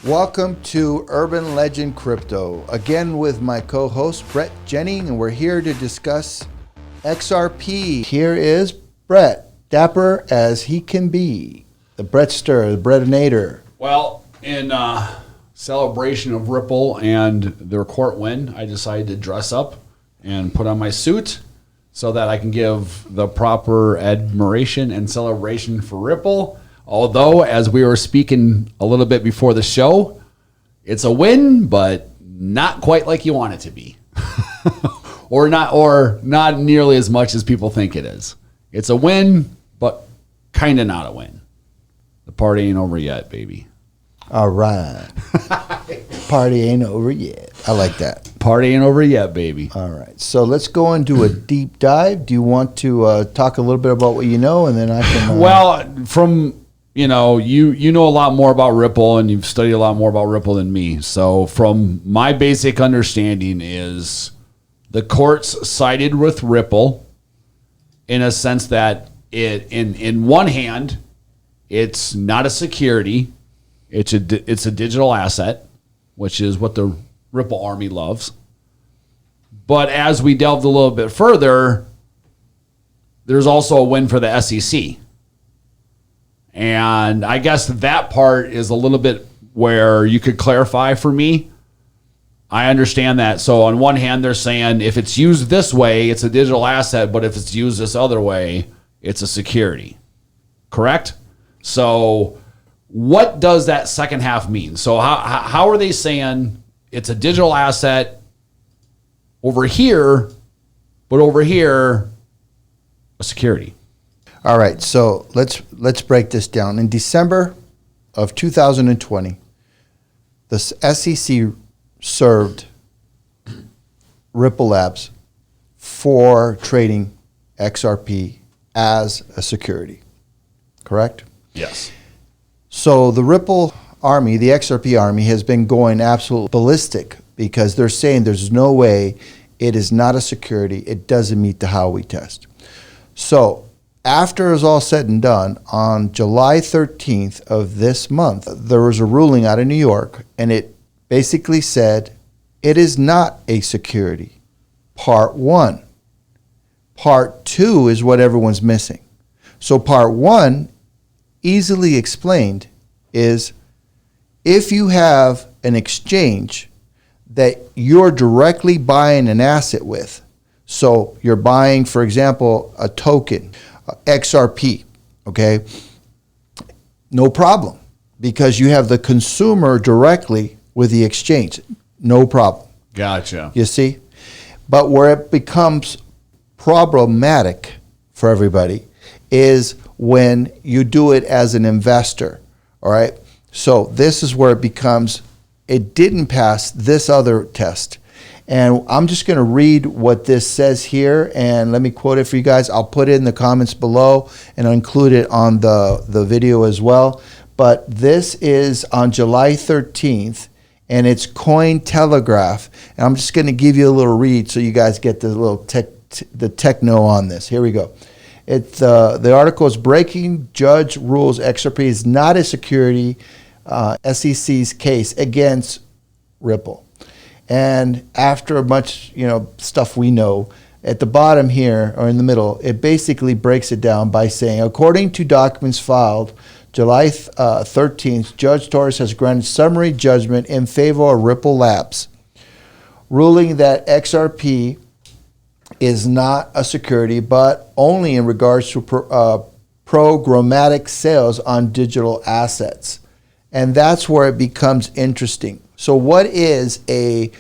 Welcome to Urban Legend Crypto, again with my co-host Bret Jenny, and we're here to discuss XRP. Here is Bret, dapper as he can be, the Bretster, the Bretinator. Well, in celebration of Ripple and their court win, I decided to dress up and put on my suit so that I can give the proper admiration and celebration for Ripple. Although, as we were speaking a little bit before the show, it's a win, but not quite like you want it to be. or not nearly as much as people think it is. It's a win, but kind of not a win. The party ain't over yet, baby. All right. Party ain't over yet. I like that. Party ain't over yet, baby. All right. So let's go into a deep dive. Do you want to talk a little bit about what you know, and then I can... Well, from... You know a lot more about Ripple, and you've studied a lot more about Ripple than me. So from my basic understanding is the courts sided with Ripple in a sense that in one hand, it's not a security. It's a digital asset, which is what the Ripple army loves. But as we delved a little bit further, there's also a win for the SEC. And I guess that part is a little bit where you could clarify for me. I understand that. So on one hand, they're saying if it's used this way, it's a digital asset, but if it's used this other way, it's a security. Correct? So what does that second half mean? So how are they saying it's a digital asset over here, but over here, a security? All right, so let's break this down. In December of 2020, the SEC served Ripple Labs for trading XRP as a security, correct? Yes. So the Ripple army, the XRP army, has been going absolutely ballistic because they're saying there's no way it is not a security. It doesn't meet the Howey Test. So after it's all said and done, on July 13th of this month, there was a ruling out of New York, and it basically said it is not a security. Part 1. Part 2 is what everyone's missing. So part 1, easily explained, is if you have an exchange that you're directly buying an asset with, so you're buying, for example, a token, XRP, okay? No problem, because you have the consumer directly with the exchange. No problem. Gotcha. You see? But where it becomes problematic for everybody is when you do it as an investor, all right? So this is where it didn't pass this other test. And I'm just going to read what this says here, and let me quote it for you guys. I'll put it in the comments below, and I'll include it on the video as well. But this is on July 13th, and it's Cointelegraph. And I'm just going to give you a little read so you guys get the little techno on this. Here we go. The article is Breaking Judge Rules XRP is not a security, SEC's case against Ripple. And after much, stuff we know, at the bottom here, or in the middle, it basically breaks it down by saying, according to documents filed July 13th, Judge Torres has granted summary judgment in favor of Ripple Labs, ruling that XRP is not a security, but only in regards to programmatic sales on digital assets. And that's where it becomes interesting. So what is a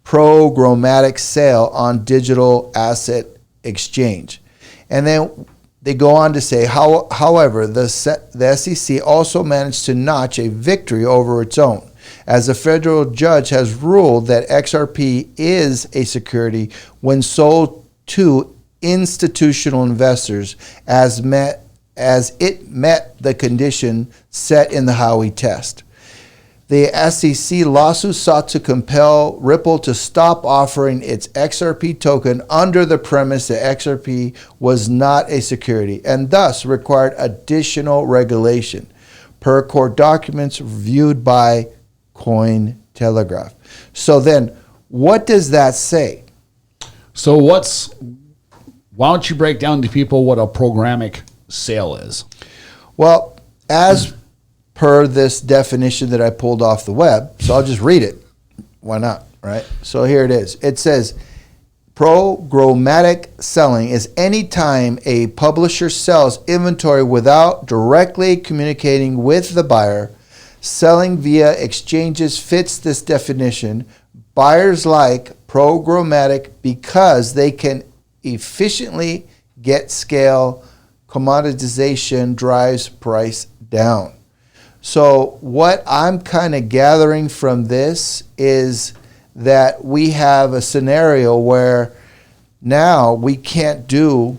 programmatic sale on digital asset exchange? And then they go on to say, however, the SEC also managed to notch a victory over its own, as a federal judge has ruled that XRP is a security when sold to institutional investors as it met the condition set in the Howey Test. The SEC lawsuit sought to compel Ripple to stop offering its XRP token under the premise that XRP was not a security and thus required additional regulation. Per court documents reviewed by Cointelegraph. So then, what does that say? So why don't you break down to people what a programmatic sale is? Well, as per this definition that I pulled off the web, so I'll just read it. Why not, right? So here it is. It says, programmatic selling is any time a publisher sells inventory without directly communicating with the buyer. Selling via exchanges fits this definition. Buyers like programmatic because they can efficiently get scale. Commoditization drives price down. So what I'm kind of gathering from this is that we have a scenario where now we can't do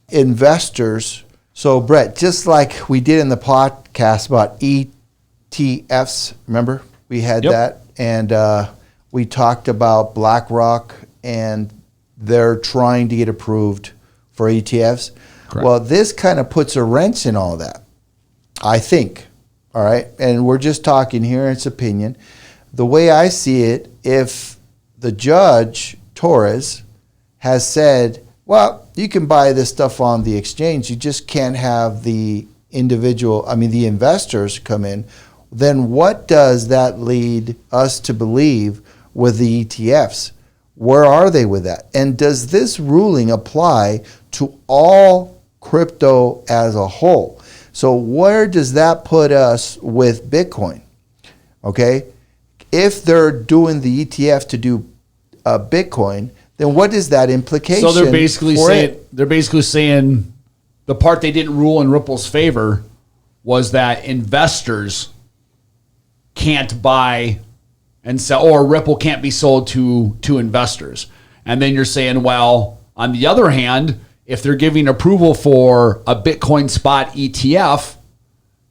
investors. So Bret, just like we did in the podcast about ETFs, remember? We had that, and we talked about BlackRock, and they're trying to get approved for ETFs. Correct. Well, this kind of puts a wrench in all that, I think. All right, and we're just talking here, it's opinion. The way I see it, if the judge, Torres, has said, well, you can buy this stuff on the exchange, you just can't have the the investors come in, then what does that lead us to believe with the ETFs? Where are they with that? And does this ruling apply to all crypto as a whole? So where does that put us with Bitcoin? Okay, if they're doing the ETF to do Bitcoin, then what is that implication? So they're basically saying the part they didn't rule in Ripple's favor was that investors can't buy and sell, or Ripple can't be sold to investors. And then you're saying, well, on the other hand, if they're giving approval for a Bitcoin spot ETF,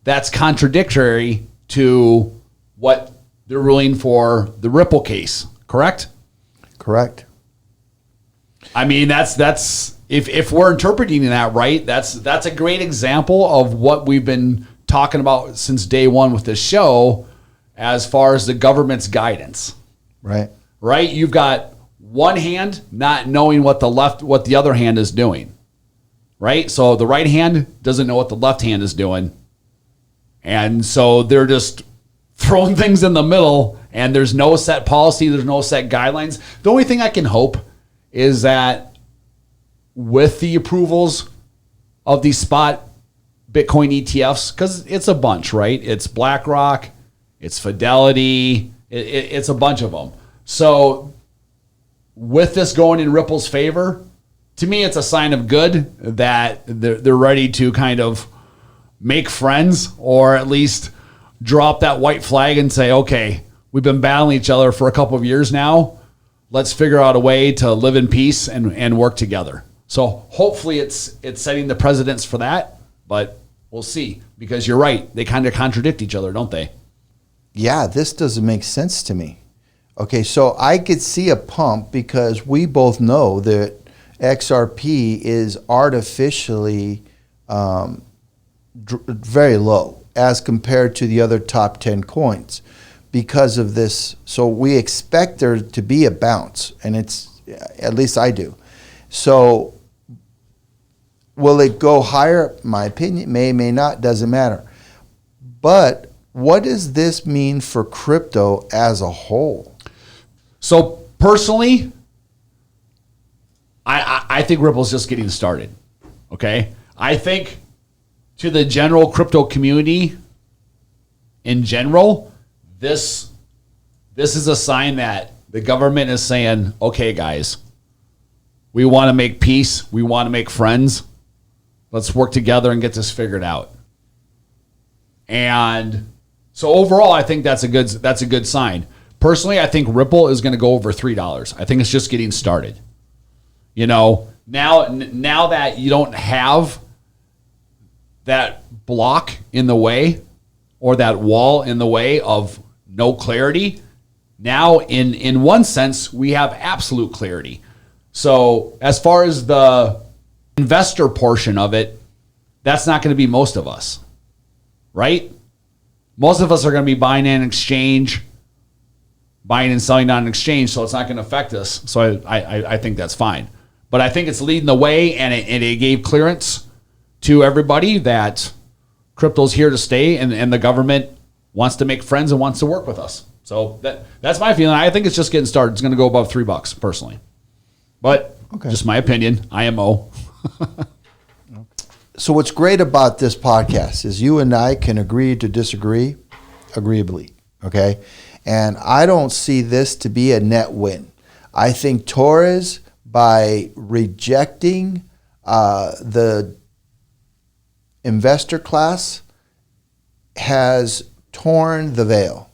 that's contradictory to what they're ruling for the Ripple case, correct? Correct. I mean, that's if we're interpreting that right, that's a great example of what we've been talking about since day one with this show, as far as the government's guidance. Right. Right? You've got one hand not knowing what the other hand is doing. Right? So the right hand doesn't know what the left hand is doing. And so they're just throwing things in the middle, and there's no set policy, there's no set guidelines. The only thing I can hope is that with the approvals of these spot Bitcoin ETFs, because it's a bunch, right? It's BlackRock, it's Fidelity, it's a bunch of them. So with this going in Ripple's favor, to me, it's a sign of good that they're ready to kind of make friends, or at least drop that white flag and say, okay, we've been battling each other for a couple of years now. Let's figure out a way to live in peace and work together. So hopefully it's setting the precedents for that, but we'll see, because you're right. They kind of contradict each other, don't they? Yeah, this doesn't make sense to me. Okay, so I could see a pump because we both know that XRP is artificially very low as compared to the other top 10 coins because of this. So we expect there to be a bounce, and it's, at least I do. So will it go higher? My opinion, may not, doesn't matter. But what does this mean for crypto as a whole? So personally, I think Ripple's just getting started. Okay? I think to the general crypto community in general, this is a sign that the government is saying, okay, guys, we want to make peace. We want to make friends. Let's work together and get this figured out. And so overall, I think that's a good sign. Personally, I think Ripple is going to go over $3. I think it's just getting started. You know, now that you don't have that block in the way, or that wall in the way of no clarity, now in one sense, we have absolute clarity. So as far as the investor portion of it, that's not going to be most of us, right? Most of us are going to be buying an exchange, buying and selling on an exchange, so it's not going to affect us. So I think that's fine. But I think it's leading the way, and it gave clearance to everybody that crypto's here to stay, and the government wants to make friends and wants to work with us. So that's my feeling. I think it's just getting started. It's going to go above $3 personally. But just my opinion, IMO. So what's great about this podcast is you and I can agree to disagree agreeably, okay? And I don't see this to be a net win. I think Torres, by rejecting the investor class, has torn the veil.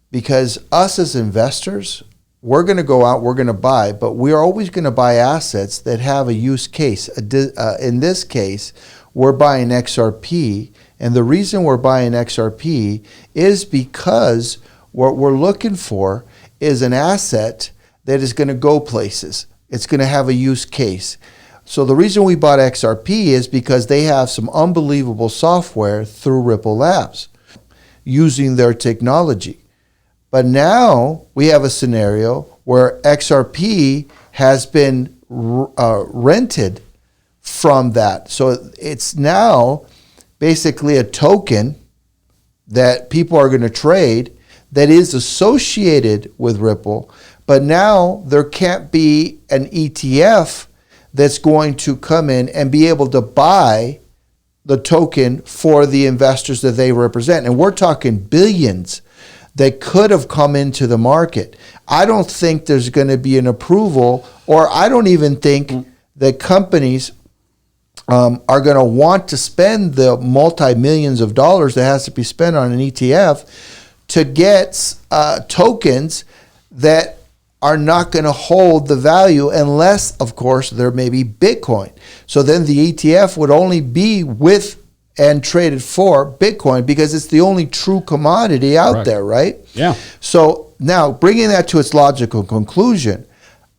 Because us as investors, we're going to go out, we're going to buy, but we're always going to buy assets that have a use case. In this case, we're buying XRP, and the reason we're buying XRP is because what we're looking for is an asset that is going to go places. It's going to have a use case. So the reason we bought XRP is because they have some unbelievable software through Ripple Labs using their technology. But now we have a scenario where XRP has been rented from that. So it's now basically a token that people are going to trade that is associated with Ripple. But now there can't be an ETF that's going to come in and be able to buy the token for the investors that they represent. And we're talking billions that could have come into the market. I don't think there's going to be an approval, or I don't even think that companies are going to want to spend the multi-millions of dollars that has to be spent on an ETF to get tokens that are not going to hold the value unless, of course, there may be Bitcoin. So then the ETF would only be with and traded for Bitcoin because it's the only true commodity out there, right? Yeah. So now bringing that to its logical conclusion,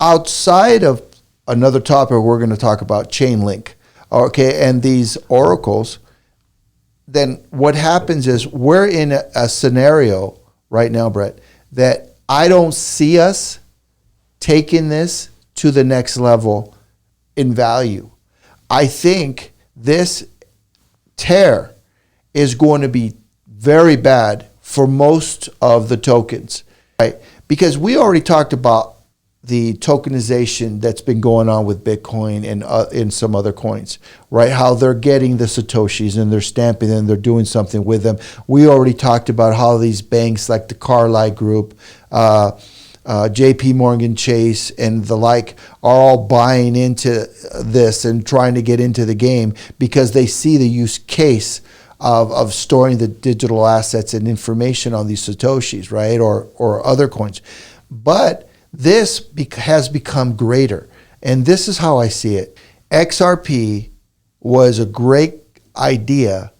outside of another topic we're going to talk about, Chainlink, okay, and these oracles, then what happens is we're in a scenario right now, Bret, that I don't see us taking this to the next level in value. I think this tear is going to be very bad for most of the tokens, right? Because we already talked about the tokenization that's been going on with Bitcoin and in some other coins, right? How they're getting the Satoshis and they're stamping them, they're doing something with them. We already talked about how these banks like the Carlyle Group, JP Morgan Chase and the like are all buying into this and trying to get into the game because they see the use case of storing the digital assets and information on these Satoshis, right? Or other coins. But this has become greater. And this is how I see it. XRP was a great idea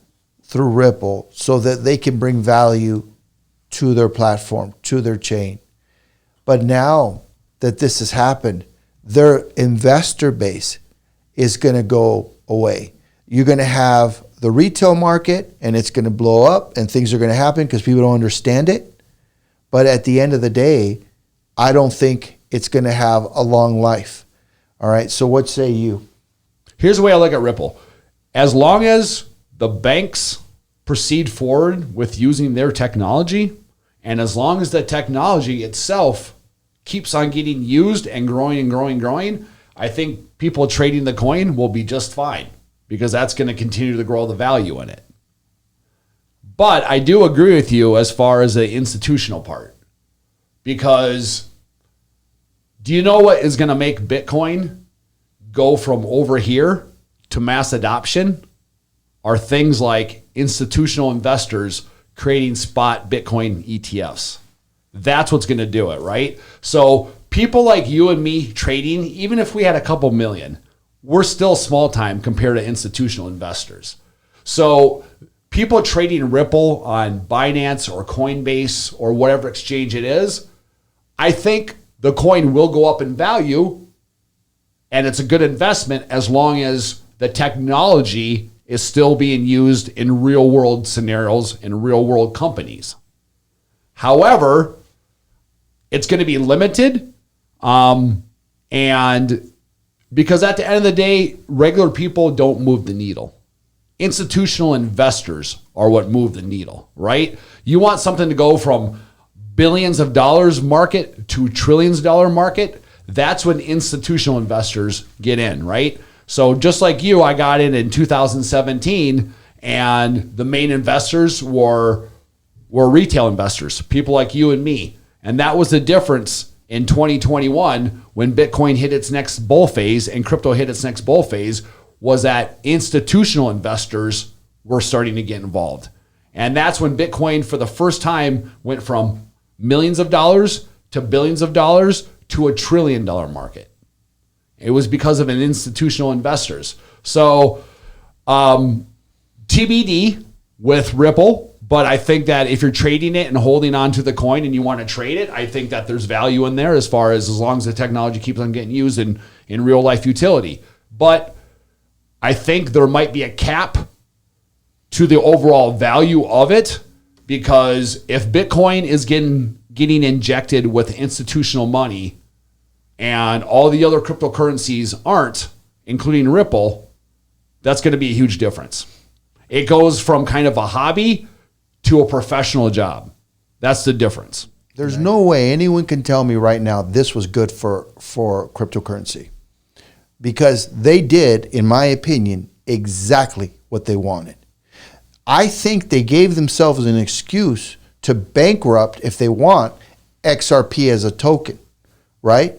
through Ripple so that they can bring value to their platform, to their chain. But now that this has happened, their investor base is going to go away. You're going to have the retail market and it's going to blow up and things are going to happen because people don't understand it. But at the end of the day, I don't think it's going to have a long life. All right. So what say you? Here's the way I look at Ripple. As long as the banks proceed forward with using their technology, and as long as the technology itself keeps on getting used and growing and growing and growing, I think people trading the coin will be just fine because that's going to continue to grow the value in it. But I do agree with you as far as the institutional part, because do you know what is going to make Bitcoin go from over here to mass adoption? Are things like institutional investors creating spot Bitcoin ETFs. That's what's going to do it, right? So people like you and me trading, even if we had a couple million, we're still small time compared to institutional investors. So people trading Ripple on Binance or Coinbase or whatever exchange it is, I think the coin will go up in value and it's a good investment as long as the technology is still being used in real world scenarios in real world companies. However, it's going to be limited. And because at the end of the day, regular people don't move the needle. Institutional investors are what move the needle, right? You want something to go from billions of dollars market to trillions of dollar market. That's when institutional investors get in, right? So just like you, I got in 2017, and the main investors were retail investors, people like you and me. And that was the difference in 2021 when Bitcoin hit its next bull phase and crypto hit its next bull phase, was that institutional investors were starting to get involved. And that's when Bitcoin for the first time went from millions of dollars to billions of dollars to $1 trillion market. It was because of an institutional investors. So TBD with Ripple. But I think that if you're trading it and holding on to the coin and you want to trade it, I think that there's value in there as long as the technology keeps on getting used in real life utility. But I think there might be a cap to the overall value of it, because if Bitcoin is getting injected with institutional money and all the other cryptocurrencies aren't, including Ripple, that's going to be a huge difference. It goes from kind of a hobby to a professional job. That's the difference. There's no way anyone can tell me right now this was good for cryptocurrency, because they did, in my opinion, exactly what they wanted. I think they gave themselves an excuse to bankrupt, if they want, XRP as a token, right?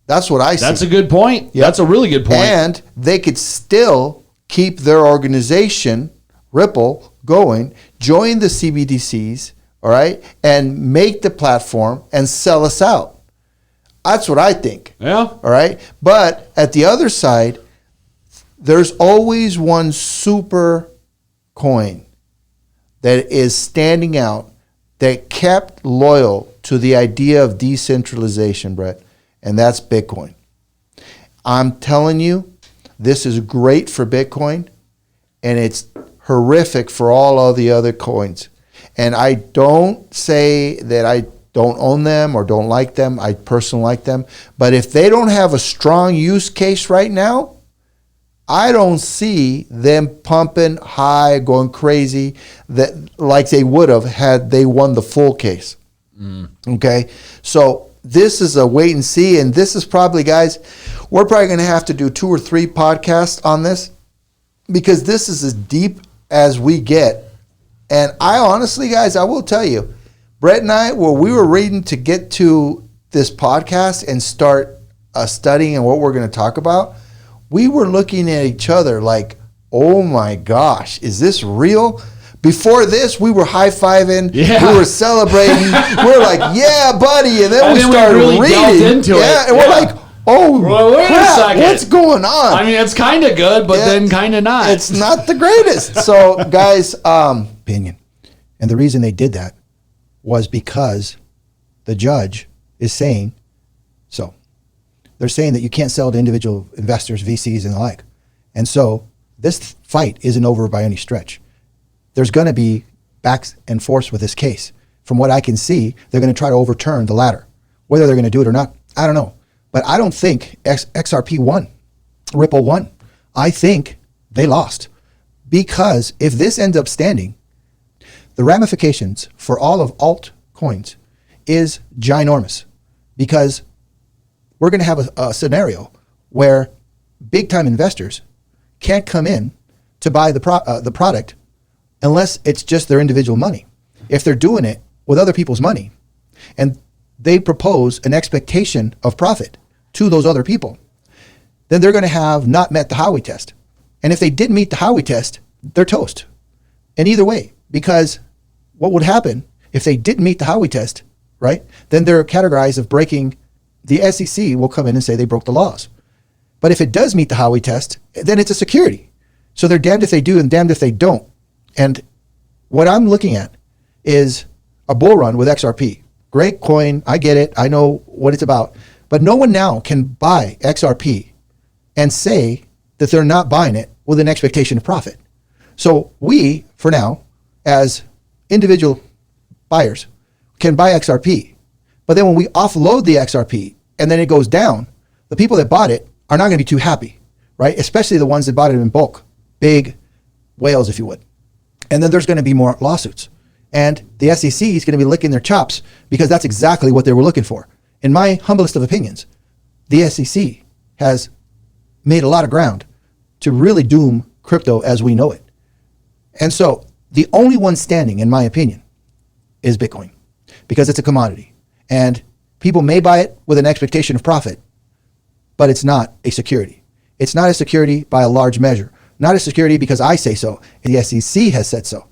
That's what I see. That's a good point. Yep. That's a really good point. And they could still keep their organization, Ripple, going, join the CBDCs, all right, and make the platform and sell us out. That's what I think. Yeah. All right. But at the other side, there's always one super coin that is standing out, that kept loyal to the idea of decentralization, Bret, and that's Bitcoin. I'm telling you, this is great for Bitcoin, and it's horrific for all of the other coins. And I don't say that I don't own them or don't like them. I personally like them. But if they don't have a strong use case right now, I don't see them pumping high, going crazy, that like they would have had they won the full case. Okay? So this is a wait and see. And this is probably, guys, we're probably going to have to do 2 or 3 podcasts on this, because this is as deep as we get. And I honestly, guys, I will tell you, Bret and I, we were reading to get to this podcast and start studying and what we're going to talk about, we were looking at each other like, oh my gosh, is this real? Before this, we were high-fiving, we were celebrating, we were like, yeah, buddy, and then we started really reading. Into it. And we're like, oh, well, wait a second. What's going on? I mean, it's kind of good, but then kind of not. It's not the greatest. So, guys, opinion. And the reason they did that was because the judge is saying so. They're saying that you can't sell to individual investors, VCs, and the like. And so this fight isn't over by any stretch. There's going to be back and forth with this case. From what I can see, they're going to try to overturn the latter. Whether they're going to do it or not, I don't know. But I don't think XRP won, Ripple won. I think they lost. Because if this ends up standing, the ramifications for all of altcoins is ginormous. Because we're going to have a scenario where big-time investors can't come in to buy the product unless it's just their individual money. If they're doing it with other people's money and they propose an expectation of profit to those other people, then they're going to have not met the Howey Test. And if they did meet the Howey Test, they're toast. And either way, because what would happen if they didn't meet the Howey Test, right? Then they're categorized of breaking. The SEC will come in and say they broke the laws. But if it does meet the Howey Test, then it's a security. So they're damned if they do and damned if they don't. And what I'm looking at is a bull run with XRP. Great coin. I get it. I know what it's about. But no one now can buy XRP and say that they're not buying it with an expectation of profit. So we, for now, as individual buyers, can buy XRP. But then when we offload the XRP and then it goes down, the people that bought it are not going to be too happy, right? Especially the ones that bought it in bulk, big whales, if you would. And then there's going to be more lawsuits. And the SEC is going to be licking their chops because that's exactly what they were looking for. In my humblest of opinions, the SEC has made a lot of ground to really doom crypto as we know it. And so the only one standing, in my opinion, is Bitcoin because it's a commodity. And people may buy it with an expectation of profit, but it's not a security. It's not a security by a large measure. Not a security because I say so. The SEC has said so.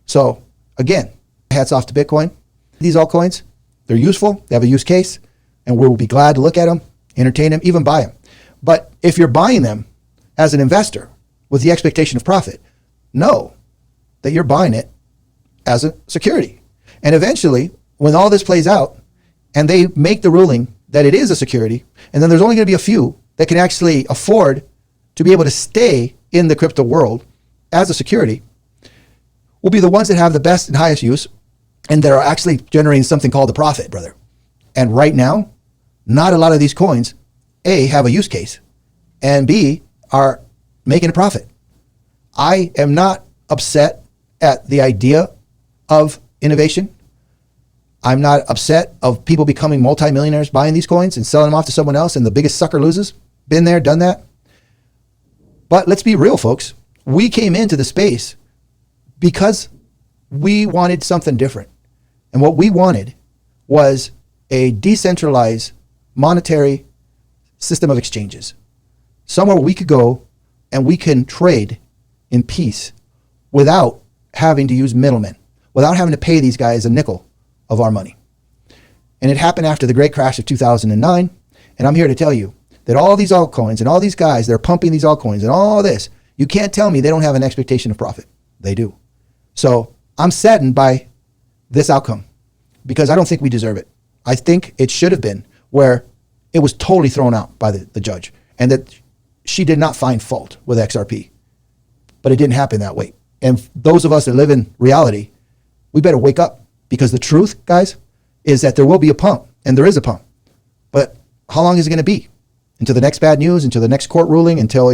So again, hats off to Bitcoin. These altcoins, they're useful. They have a use case, and we'll be glad to look at them, entertain them, even buy them. But if you're buying them as an investor with the expectation of profit, know that you're buying it as a security. And eventually, when all this plays out and they make the ruling that it is a security, and then there's only going to be a few that can actually afford to be able to stay in the crypto world as a security, will be the ones that have the best and highest use and that are actually generating something called a profit, brother. And right now, not a lot of these coins, A, have a use case, and B, are making a profit. I am not upset at the idea of innovation. I'm not upset of people becoming multimillionaires buying these coins and selling them off to someone else and the biggest sucker loses. Been there, done that. But let's be real, folks. We came into the space because we wanted something different. And what we wanted was a decentralized monetary system of exchanges. Somewhere we could go and we can trade in peace without having to use middlemen, without having to pay these guys a nickel of our money. And it happened after the great crash of 2009. And I'm here to tell you that all these altcoins and all these guys, they're pumping these altcoins and all this, you can't tell me they don't have an expectation of profit. They do. So I'm saddened by this outcome because I don't think we deserve it. I think it should have been where it was totally thrown out by the judge and that she did not find fault with XRP. But it didn't happen that way. And those of us that live in reality, we better wake up because the truth, guys, is that there will be a pump and there is a pump. But how long is it going to be? Until the next bad news, until the next court ruling, until.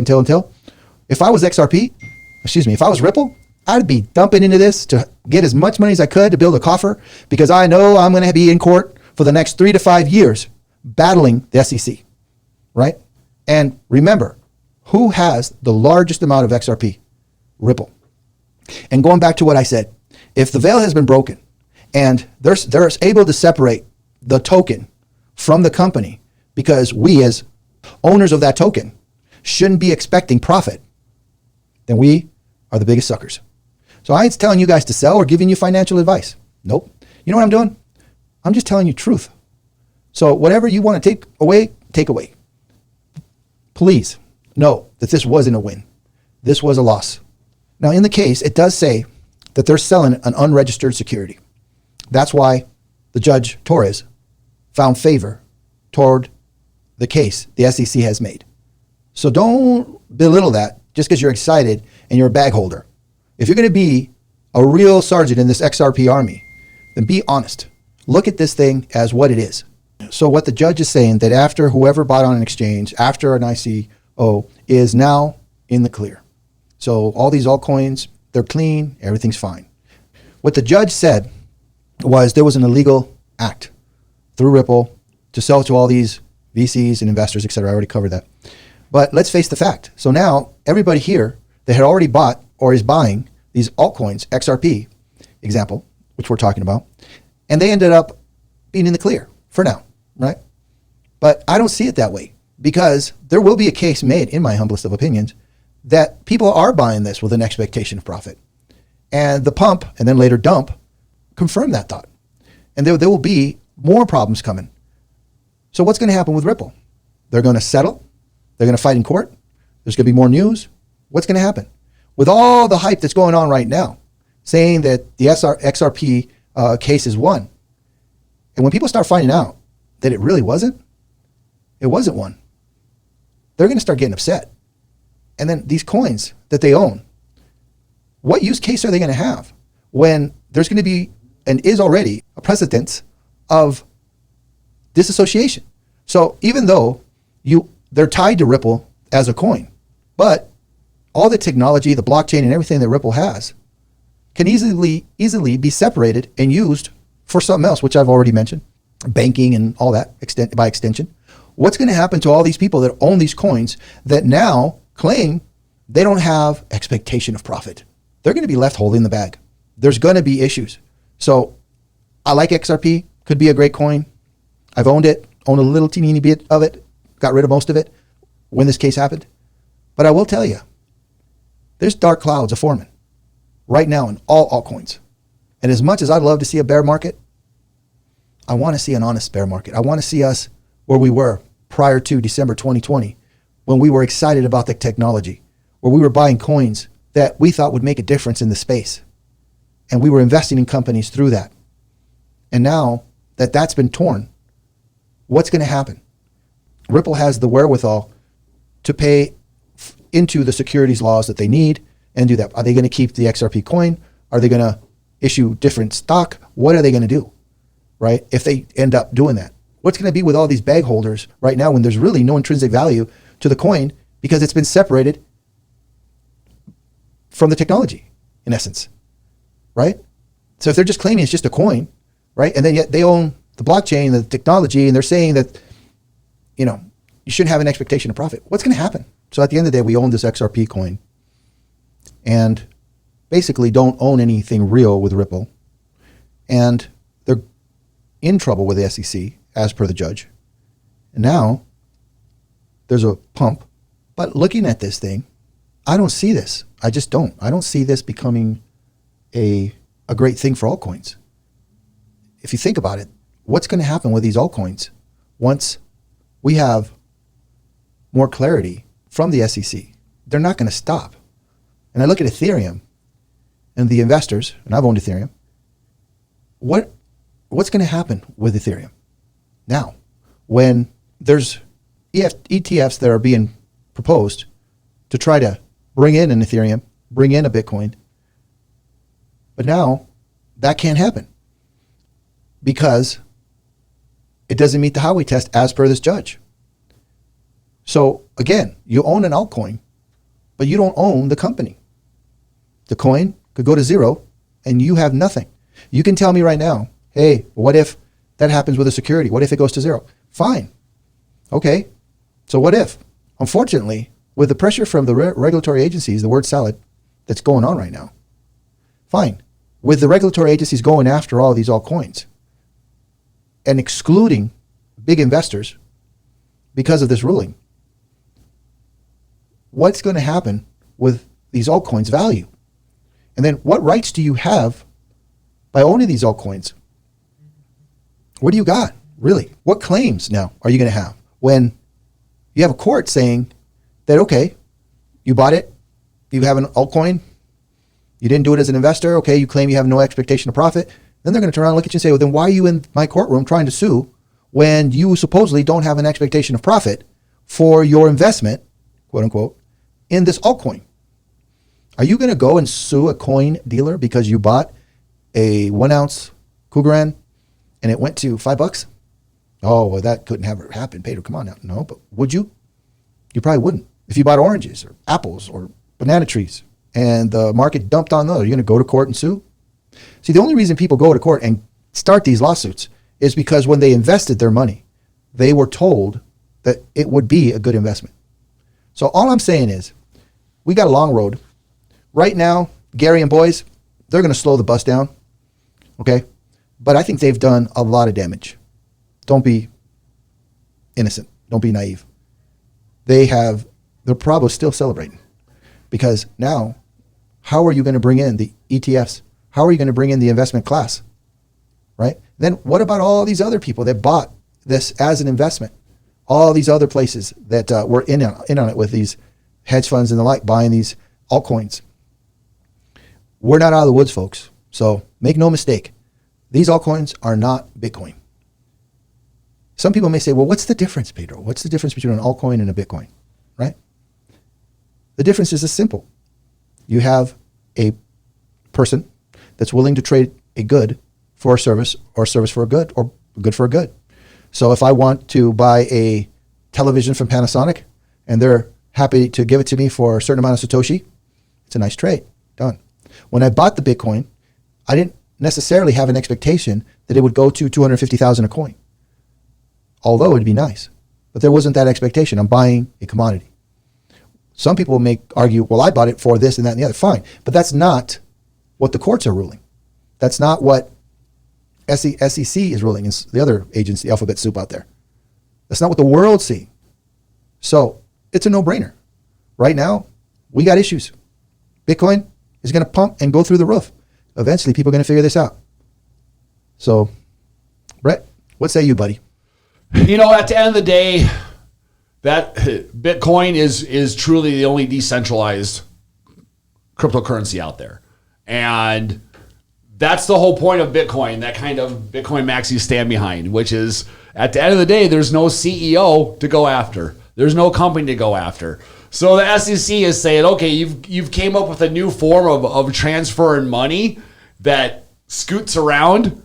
If I was if I was Ripple, I'd be dumping into this to get as much money as I could to build a coffer because I know I'm going to be in court for the next 3 to 5 years battling the SEC, right? And remember, who has the largest amount of XRP? Ripple. And going back to what I said, if the veil has been broken and they're able to separate the token from the company because we as owners of that token shouldn't be expecting profit, then we are the biggest suckers. So I ain't telling you guys to sell or giving you financial advice. Nope. You know what I'm doing? I'm just telling you truth. So whatever you want to take away, take away. Please know that this wasn't a win. This was a loss. Now in the case, it does say that they're selling an unregistered security. That's why the Judge Torres found favor toward the case the SEC has made. So don't belittle that just because you're excited and you're a bag holder. If you're going to be a real sergeant in this XRP army, then be honest. Look at this thing as what it is. So what the judge is saying that after whoever bought on an exchange, after an ICO, is now in the clear. So all these altcoins, they're clean, everything's fine. What the judge said was there was an illegal act through Ripple to sell to all these VCs and investors, et cetera. I already covered that. But let's face the fact. So now everybody here that had already bought or is buying these altcoins, XRP example, which we're talking about, and they ended up being in the clear for now, right? But I don't see it that way because there will be a case made, in my humblest of opinions, that people are buying this with an expectation of profit. And the pump and then later dump confirm that thought. And there will be more problems coming. So what's going to happen with Ripple? They're going to settle. They're going to fight in court. There's going to be more news. What's going to happen? With all the hype that's going on right now, saying that the XRP case is won. And when people start finding out that it really wasn't won, they're going to start getting upset. And then these coins that they own, what use case are they going to have when there's going to be and is already a precedent of disassociation. So even though they're tied to Ripple as a coin, but all the technology, the blockchain, and everything that Ripple has can easily be separated and used for something else, which I've already mentioned, banking and all that by extension. What's going to happen to all these people that own these coins that now claim they don't have expectation of profit? They're going to be left holding the bag. There's going to be issues. So I like XRP, could be a great coin. I've owned it, owned a little teeny bit of it, got rid of most of it when this case happened. But I will tell you, there's dark clouds a-forming right now in all altcoins. And as much as I'd love to see a bear market, I want to see an honest bear market. I want to see us where we were prior to December 2020, when we were excited about the technology, where we were buying coins that we thought would make a difference in the space. And we were investing in companies through that. And now that that's been torn, what's going to happen? Ripple has the wherewithal to pay into the securities laws that they need and do that. Are they going to keep the XRP coin? Are they going to issue different stock? What are they going to do, right? If they end up doing that, what's going to be with all these bag holders right now when there's really no intrinsic value to the coin because it's been separated from the technology, in essence, right? So if they're just claiming it's just a coin, right? And then yet they own the blockchain, the technology, and they're saying that, you shouldn't have an expectation of profit. What's going to happen? So at the end of the day, we own this XRP coin and basically don't own anything real with Ripple. And they're in trouble with the SEC, as per the judge. And now there's a pump. But looking at this thing, I don't see this. I just don't. I don't see this becoming a great thing for altcoins. If you think about it, what's going to happen with these altcoins once we have more clarity from the SEC? They're not going to stop. And I look at Ethereum and the investors, and I've owned Ethereum. What's going to happen with Ethereum now when there's ETFs that are being proposed to try to bring in an Ethereum, bring in a Bitcoin? But now that can't happen because it doesn't meet the Howey test as per this judge. So again, you own an altcoin, but you don't own the company. The coin could go to zero and you have nothing. You can tell me right now, hey, what if that happens with a security? What if it goes to zero? Fine. Okay. So what if? Unfortunately, with the pressure from the regulatory agencies, the word salad that's going on right now, fine. With the regulatory agencies going after all of these altcoins and excluding big investors because of this ruling, what's going to happen with these altcoins' value? And then what rights do you have by owning these altcoins? What do you got, really? What claims now are you going to have when you have a court saying that, okay, you bought it, you have an altcoin, you didn't do it as an investor, okay, you claim you have no expectation of profit, then they're going to turn around and look at you and say, well, then why are you in my courtroom trying to sue when you supposedly don't have an expectation of profit for your investment, quote unquote, in this altcoin? Are you going to go and sue a coin dealer because you bought a 1 ounce Cougaran and it went to $5? Oh, well, that couldn't have happened, Pedro. Come on now. No, but would you? You probably wouldn't. If you bought oranges or apples or banana trees and the market dumped on those, are you going to go to court and sue? See, the only reason people go to court and start these lawsuits is because when they invested their money, they were told that it would be a good investment. So all I'm saying is we got a long road. Right now, Gary and boys, they're going to slow the bus down, okay? But I think they've done a lot of damage. Don't be innocent. Don't be naive. They're probably still celebrating because now, how are you going to bring in the ETFs? How are you going to bring in the investment class, right? Then what about all these other people that bought this as an investment? All these other places that were in on it with these hedge funds and the like, buying these altcoins. We're not out of the woods, folks. So make no mistake. These altcoins are not Bitcoin. Some people may say, well, what's the difference, Pedro? What's the difference between an altcoin and a Bitcoin, right? The difference is as simple. You have a person that's willing to trade a good for a service or a service for a good or a good for a good. So if I want to buy a television from Panasonic and they're happy to give it to me for a certain amount of Satoshi, it's a nice trade. Done. When I bought the Bitcoin, I didn't necessarily have an expectation that it would go to 250,000 a coin. Although it'd be nice. But there wasn't that expectation. I'm buying a commodity. Some people may argue, well, I bought it for this and that and the other. Fine. But that's not what the courts are ruling. That's not what SEC is ruling. It's the other agency, alphabet soup out there. That's not what the world's seeing. So it's a no-brainer. Right now, we got issues. Bitcoin is going to pump and go through the roof. Eventually, people are going to figure this out. So, Bret, what say you, buddy? You know, at the end of the day, that Bitcoin is truly the only decentralized cryptocurrency out there. And that's the whole point of Bitcoin, that kind of Bitcoin maxis stand behind, which is at the end of the day, there's no CEO to go after. There's no company to go after. So the SEC is saying, okay, you've came up with a new form of transferring money that scoots around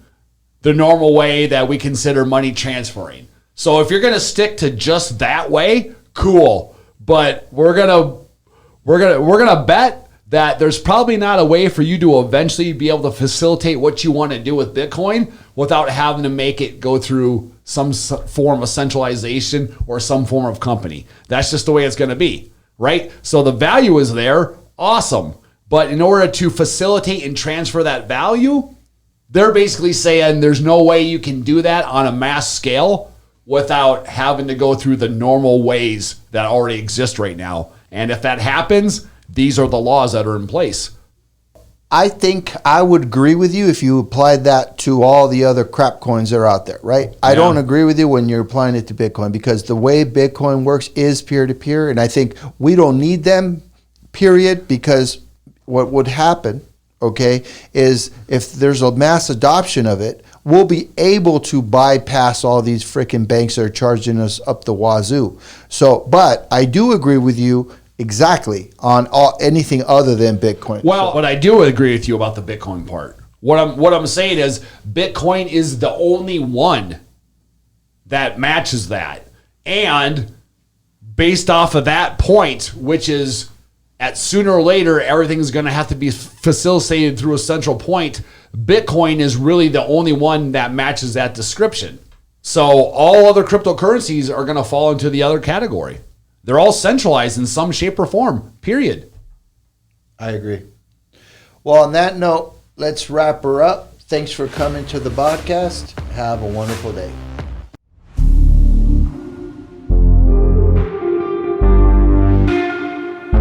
the normal way that we consider money transferring. So if you're going to stick to just that way, cool. But we're gonna bet that there's probably not a way for you to eventually be able to facilitate what you want to do with Bitcoin without having to make it go through some form of centralization or some form of company. That's just the way it's going to be, right? So the value is there, awesome. But in order to facilitate and transfer that value, they're basically saying there's no way you can do that on a mass scale without having to go through the normal ways that already exist right now. And if that happens, these are the laws that are in place. I think I would agree with you if you applied that to all the other crap coins that are out there, right? I don't agree with you when you're applying it to Bitcoin, because the way Bitcoin works is peer-to-peer, and I think we don't need them, period, because what would happen, okay, is if there's a mass adoption of it, we'll be able to bypass all these freaking banks that are charging us up the wazoo. So, but I do agree with you exactly on anything other than Bitcoin. Well, but I do agree with you about the Bitcoin part. What I'm saying is Bitcoin is the only one that matches that. And based off of that point, which is at sooner or later, everything's going to have to be facilitated through a central point, Bitcoin is really the only one that matches that description. So all other cryptocurrencies are going to fall into the other category. They're all centralized in some shape or form, period. I agree. Well, on that note, let's wrap her up. Thanks for coming to the podcast. Have a wonderful day.